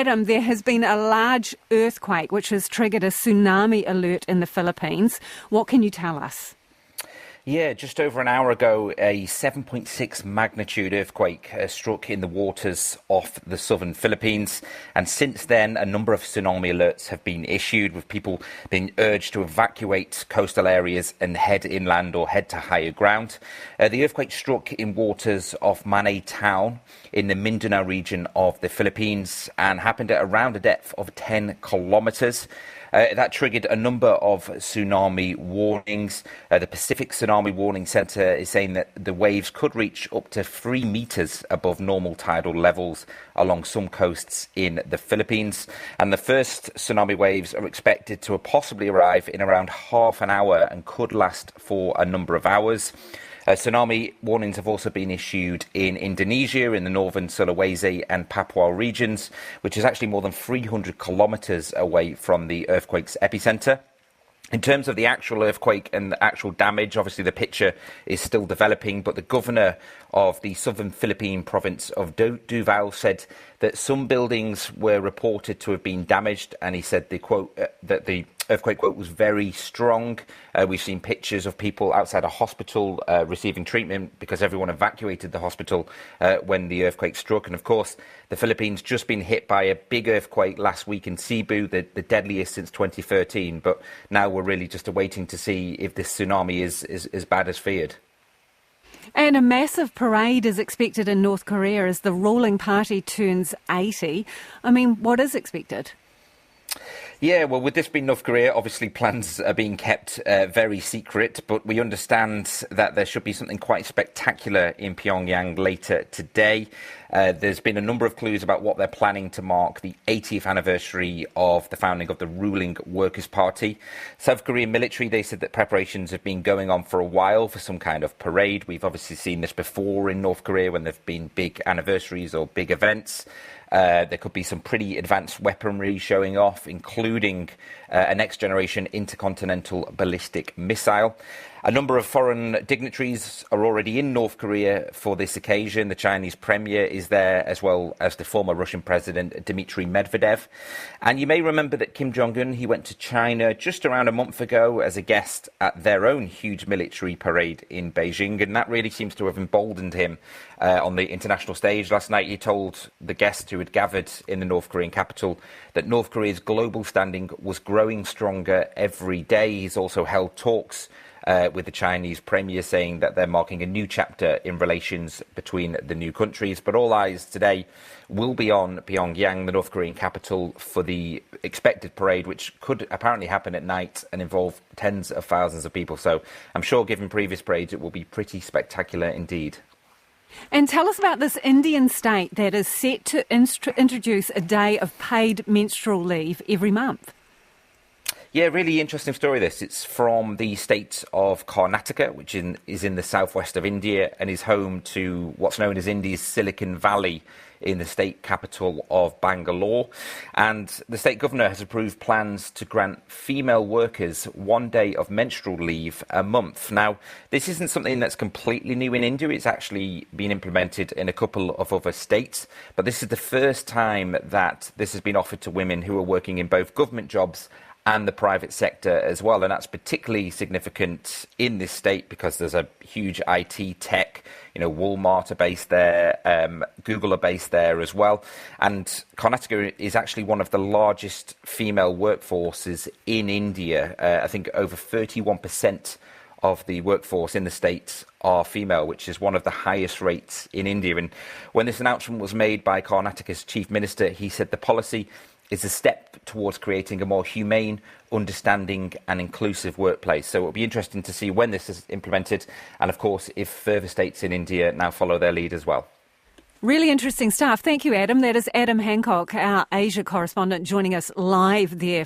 Adam, there has been a large earthquake which has triggered a tsunami alert in the Philippines. What can you tell us? Yeah, just over an hour ago, a 7.6 magnitude earthquake struck in the waters off the southern Philippines. And since then, a number of tsunami alerts have been issued, with people being urged to evacuate coastal areas and head inland or head to higher ground. The earthquake struck in waters off Manay town in the Mindanao region of the Philippines and happened at around a depth of 10 kilometres. That triggered a number of tsunami warnings. The Pacific Tsunami Warning Centre is saying that the waves could reach up to 3 metres above normal tidal levels along some coasts in the Philippines. And the first tsunami waves are expected to possibly arrive in around half an hour and could last for a number of hours. Tsunami warnings have also been issued in Indonesia, in the northern Sulawesi and Papua regions, which is actually more than 300 kilometres away from the earthquake's epicentre. In terms of the actual earthquake and the actual damage, obviously the picture is still developing, but the governor of the southern Philippine province of Davao said that some buildings were reported to have been damaged, and he said that the earthquake quote was very strong. We've seen pictures of people outside a hospital receiving treatment because everyone evacuated the hospital when the earthquake struck. And of course, the Philippines just been hit by a big earthquake last week in Cebu, the deadliest since 2013. But now we're really just awaiting to see if this tsunami is as bad as feared. And a massive parade is expected in North Korea as the ruling party turns 80. I mean, what is expected? Yeah, well, with this being North Korea, obviously plans are being kept very secret, but we understand that there should be something quite spectacular in Pyongyang later today. There's been a number of clues about what they're planning to mark the 80th anniversary of the founding of the ruling Workers' Party. South Korean military, they said that preparations have been going on for a while for some kind of parade. We've obviously seen this before in North Korea when there have been big anniversaries or big events. There could be some pretty advanced weaponry showing off, including a next-generation intercontinental ballistic missile. A number of foreign dignitaries are already in North Korea for this occasion. The Chinese premier is there, as well as the former Russian president, Dmitry Medvedev. And you may remember that Kim Jong-un, he went to China just around a month ago as a guest at their own huge military parade in Beijing. And that really seems to have emboldened him on the international stage. Last night, he told the guests who had gathered in the North Korean capital that North Korea's global standing was growing stronger every day. He's also held talks with the Chinese premier, saying that they're marking a new chapter in relations between the new countries. But all eyes today will be on Pyongyang, the North Korean capital, for the expected parade, which could apparently happen at night and involve tens of thousands of people. So I'm sure, given previous parades, it will be pretty spectacular indeed. And tell us about this Indian state that is set to introduce a day of paid menstrual leave every month. Yeah, really interesting story this. It's from the state of Karnataka, which is in the southwest of India and is home to what's known as India's Silicon Valley in the state capital of Bangalore. And the state governor has approved plans to grant female workers 1 day of menstrual leave a month. Now, this isn't something that's completely new in India. It's actually been implemented in a couple of other states. But this is the first time that this has been offered to women who are working in both government jobs and the private sector as well. And that's particularly significant in this state because there's a huge IT tech, Walmart are based there, Google are based there as well. And Karnataka is actually one of the largest female workforces in India. I think over 31% of the workforce in the state are female, which is one of the highest rates in India. And when this announcement was made by Karnataka's chief minister, he said the policy is a step towards creating a more humane, understanding and inclusive workplace. So it'll be interesting to see when this is implemented and, of course, if further states in India now follow their lead as well. Really interesting stuff. Thank you, Adam. That is Adam Hancock, our Asia correspondent, joining us live there.